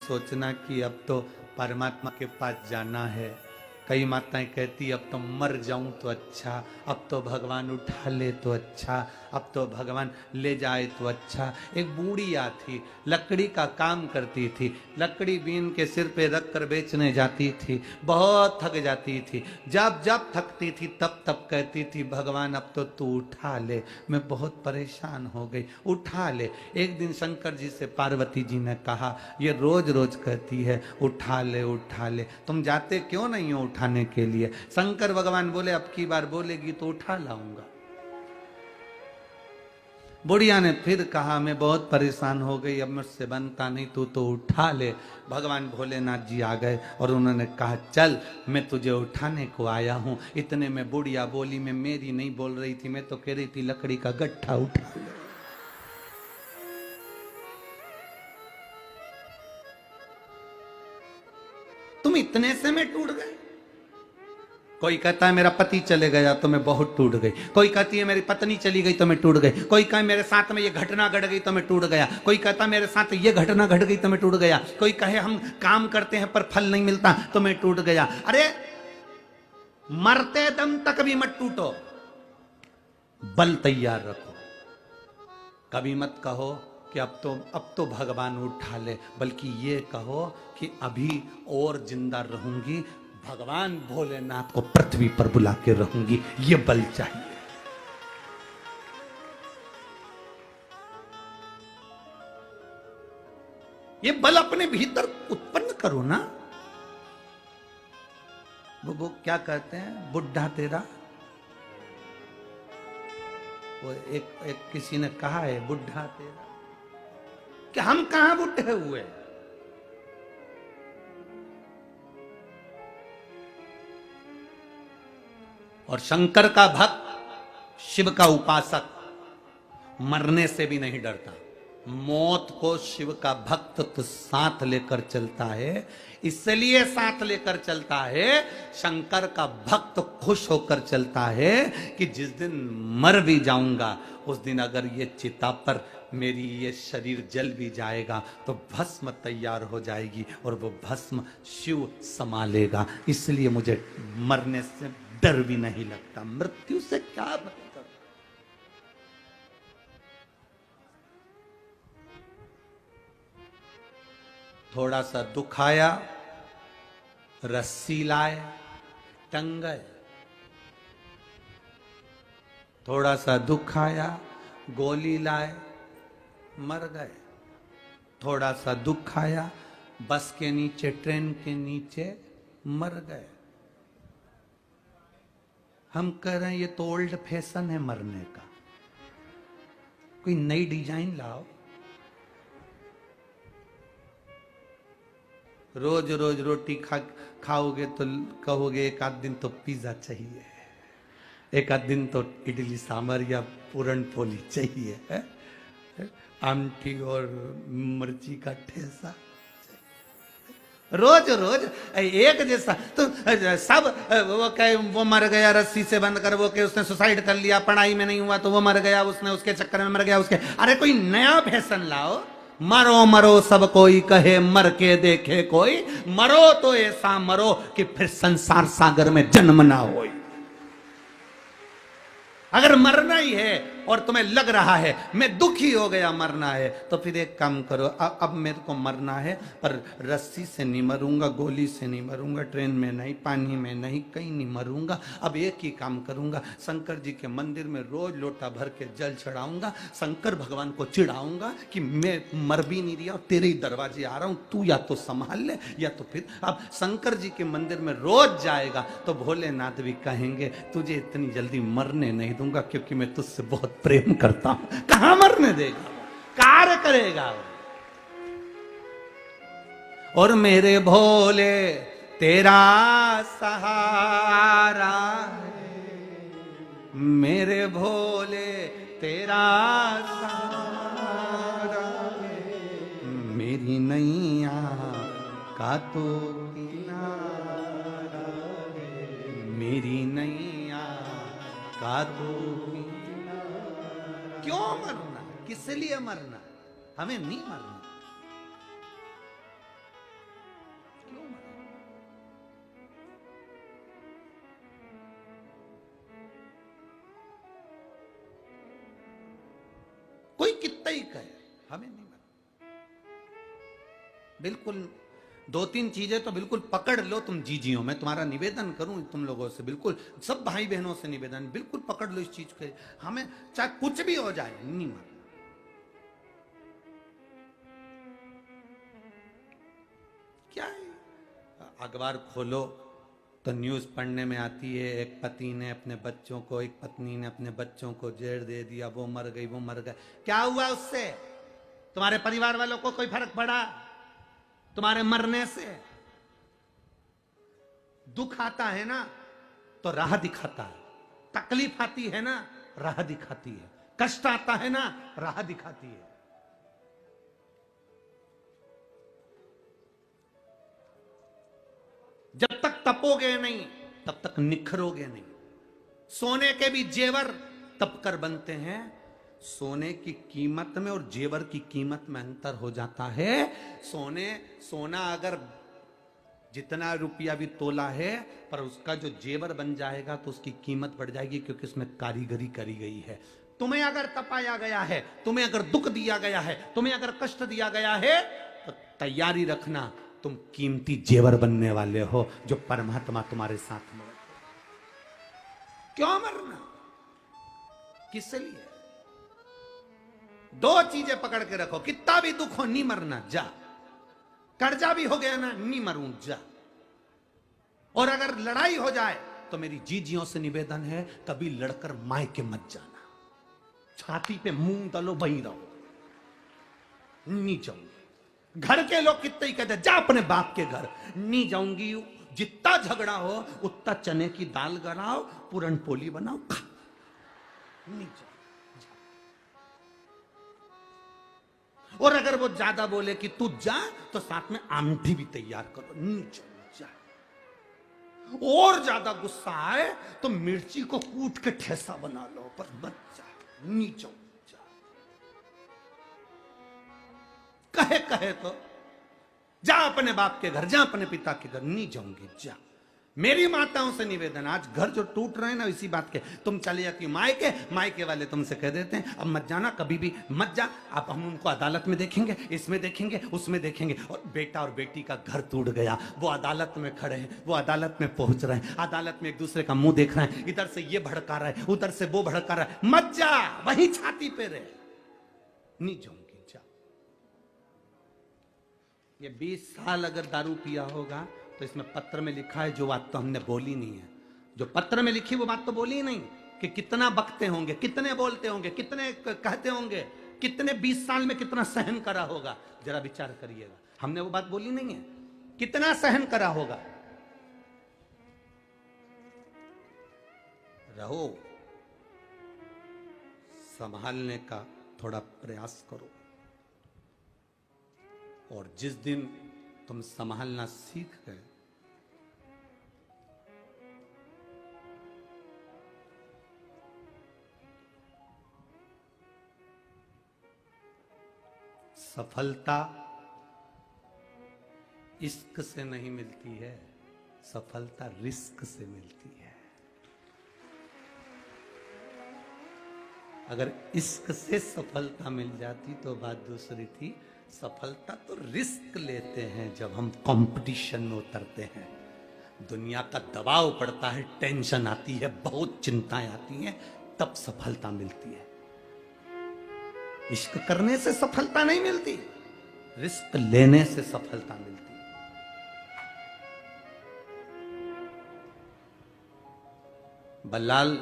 सोचना कि अब तो परमात्मा के पास जाना है। कई माताएं कहती अब तो मर जाऊं तो अच्छा, अब तो भगवान उठा ले तो अच्छा, अब तो भगवान ले जाए तो अच्छा। एक बूढ़िया थी, लकड़ी का काम करती थी, लकड़ी बीन के सिर पे रख कर बेचने जाती थी, बहुत थक जाती थी। जब जब थकती थी तब तब कहती थी भगवान अब तो तू उठा ले, मैं बहुत परेशान हो गई, उठा ले। एक दिन शंकर जी से पार्वती जी ने कहा ये रोज रोज कहती है उठा ले उठा ले, तुम जाते क्यों नहीं हो उठाने के लिए? शंकर भगवान बोले अब की बार बोलेगी तो उठा लाऊंगा। बुढ़िया ने फिर कहा मैं बहुत परेशान हो गई, अब मुझसे बनता नहीं, तू तो उठा ले। भगवान भोलेनाथ जी आ गए और उन्होंने कहा चल मैं तुझे उठाने को आया हूं। इतने में बुढ़िया बोली, मैं मेरी नहीं बोल रही थी, मैं तो कह रही थी लकड़ी का गट्ठा उठा ले। तुम इतने से में टूट गए? कोई कहता है मेरा पति चले गया तो मैं बहुत टूट गई, कोई कहती है मेरी पत्नी चली गई तो मैं टूट गई, कोई कहे मेरे साथ में ये घटना घट गई तो मैं टूट गया, कोई कहता मेरे साथ ये घटना घट गई तो मैं टूट गया, कोई कहे हम काम करते हैं पर फल नहीं मिलता तो मैं टूट गया। अरे मरते दम तक भी मत टूटो, बल तैयार रखो। कभी मत कहो कि अब तो भगवान उठा ले, बल्कि ये कहो कि अभी और जिंदा रहूंगी, भगवान भोलेनाथ को पृथ्वी पर बुला के रहूंगी, ये बल चाहिए। ये बल अपने भीतर उत्पन्न करो ना। वो क्या कहते हैं, बुढ़ा तेरा, वो एक किसी ने कहा है बुढ़ा तेरा, कि हम कहां बुढ़े हुए? और शंकर का भक्त, शिव का उपासक मरने से भी नहीं डरता। मौत को शिव का भक्त तो साथ लेकर चलता है, इसलिए साथ लेकर चलता है। शंकर का भक्त खुश होकर चलता है कि जिस दिन मर भी जाऊंगा उस दिन अगर ये चिता पर मेरी ये शरीर जल भी जाएगा तो भस्म तैयार हो जाएगी और वो भस्म शिव संभालेगा। इसलिए मुझे मरने से डर भी नहीं लगता। मृत्यु से क्या मतलब? थोड़ा सा दुख आया, रस्सी लाए, टंग गए। थोड़ा सा दुख आया, गोली लाए, मर गए। थोड़ा सा दुख आया, बस के नीचे, ट्रेन के नीचे मर गए। हम कह रहे हैं ये तो ओल्ड फैशन है मरने का, कोई नई डिजाइन लाओ। रोज रोज रोटी खाओगे तो कहोगे एक आध दिन तो पिज्जा चाहिए, एक आध दिन तो इडली सांभर या पूरन पोली चाहिए है? आमटी और मिर्ची का ठेसा, रोज रोज एक जैसा। तो सब वो कहे वो मर गया रस्सी से बंद कर, वो कहे उसने सुसाइड कर लिया, पढ़ाई में नहीं हुआ तो वो मर गया, उसने उसके चक्कर में मर गया उसके। अरे कोई नया फैशन लाओ। मरो मरो सब कोई कहे, मर के देखे कोई, मरो तो ऐसा मरो कि फिर संसार सागर में जन्म ना हो। अगर मरना ही है और तुम्हें लग रहा है मैं दुखी हो गया मरना है, तो फिर एक काम करो, अब मेरे को मरना है पर रस्सी से नहीं मरूंगा, गोली से नहीं मरूंगा, ट्रेन में नहीं, पानी में नहीं, कहीं नहीं मरूंगा। अब एक ही काम करूंगा, शंकर जी के मंदिर में रोज लोटा भर के जल चढ़ाऊंगा, शंकर भगवान को चिढ़ाऊंगा कि मैं मर भी नहीं रहा, तेरे ही दरवाजे आ रहा हूं, तू या तो संभाल ले या तो फिर। अब शंकर जी के मंदिर में रोज जाएगा तो भोलेनाथ भी कहेंगे तुझे इतनी जल्दी मरने नहीं दूंगा क्योंकि मैं तुझसे बहुत प्रेम करता हूं। कहां मरने देगा, कार्य करेगा। और मेरे भोले तेरा सहारा है, मेरे भोले तेरा सहारा है, मेरी नैया का तो किनारा है, मेरी नैया का तो। क्यों मरना, किस लिए मरना? हमें नहीं मरना। कोई कितना ही कहे, हमें नहीं मरना। बिल्कुल 2-3 चीजें तो बिल्कुल पकड़ लो तुम जीजियो। मैं तुम्हारा निवेदन करूं तुम लोगों से, बिल्कुल सब भाई बहनों से निवेदन, बिल्कुल पकड़ लो इस चीज के। हमें चाहे कुछ भी हो जाए, नहीं मरना। क्या है, अखबार खोलो तो न्यूज पढ़ने में आती है, एक पति ने अपने बच्चों को, एक पत्नी ने अपने बच्चों को जहर दे दिया, वो मर गई, वो मर गए। क्या हुआ उससे? तुम्हारे परिवार वालों को कोई फर्क पड़ा तुम्हारे मरने से? दुख आता है ना तो राह दिखाता है, तकलीफ आती है ना राह दिखाती है, कष्ट आता है ना राह दिखाती है। जब तक तपोगे नहीं तब तक निखरोगे नहीं। सोने के भी जेवर तप कर बनते हैं। सोने की कीमत में और जेवर की कीमत में अंतर हो जाता है। सोना अगर जितना रुपया भी तोला है, पर उसका जो जेवर बन जाएगा तो उसकी कीमत बढ़ जाएगी, क्योंकि उसमें कारीगरी करी गई है। तुम्हें अगर तपाया गया है, तुम्हें अगर दुख दिया गया है, तुम्हें अगर कष्ट दिया गया है, तो तैयारी रखना, तुम कीमती जेवर बनने वाले हो, जो परमात्मा तुम्हारे साथ में। क्यों मरना? किसके लिए? 2 चीजें पकड़ के रखो, कितना भी दुख हो नहीं मरना, जा। कर्जा भी हो गया ना, नहीं मरूं, जा। और अगर लड़ाई हो जाए तो मेरी जीजियों से निवेदन है, कभी लड़कर मायके मत जाना। छाती पे मुंह डालो, वहीं रहो, नहीं जाऊंगी। घर के लोग कितने ही कहते जा अपने बाप के घर, नहीं जाऊंगी। जितना झगड़ा हो उतना चने की दाल गलाओ, पूरन पोली बनाओ, खा, नहीं जाऊंगी। और अगर वो ज्यादा बोले कि तू जा, तो साथ में आमठी भी तैयार करो, नहीं जा। और ज्यादा गुस्सा आए तो मिर्ची को कूट के ठेसा बना लो, पर मत जा, नहीं जा। कहे तो जा अपने बाप के घर, जा अपने पिता के घर, नहीं जाऊंगी, जा। मेरी माताओं से निवेदन, आज घर जो टूट रहे हैं ना इसी बात के, तुम चले जाती हो मायके वाले तुमसे कह देते हैं अब मत जाना, कभी भी मत जा। अब हम उनको अदालत में देखेंगे, इसमें देखेंगे, उसमें देखेंगे। और बेटा और बेटी का घर टूट गया, वो अदालत में खड़े हैं, वो अदालत में पहुंच रहे हैं, अदालत में एक दूसरे का मुंह देख रहे हैं, इधर से ये भड़का रहा है, उधर से वो भड़का रहा है। मत जा, वही छाती पे रहे, नहीं जाऊंगी, जा। ये 20 साल अगर दारू पिया होगा तो इसमें पत्र में लिखा है जो बात तो हमने बोली नहीं है, जो पत्र में लिखी वो बात तो बोली ही नहीं, कि कितना बकते होंगे, कितने बोलते होंगे, कितने कहते होंगे, कितने 20 साल में कितना सहन करा होगा, जरा विचार करिएगा। हमने वो बात बोली नहीं है, कितना सहन करा होगा। रहो, संभालने का थोड़ा प्रयास करो, और जिस दिन तुम संभालना सीख गए, सफलता इश्क से नहीं मिलती है, सफलता रिस्क से मिलती है। अगर इश्क से सफलता मिल जाती तो बात दूसरी थी। सफलता तो रिस्क लेते हैं जब हम कंपटीशन में उतरते हैं, दुनिया का दबाव पड़ता है, टेंशन आती है, बहुत चिंताएं आती हैं, तब सफलता मिलती है। इश्क करने से सफलता नहीं मिलती, रिस्क लेने से सफलता मिलती है। बल्लाल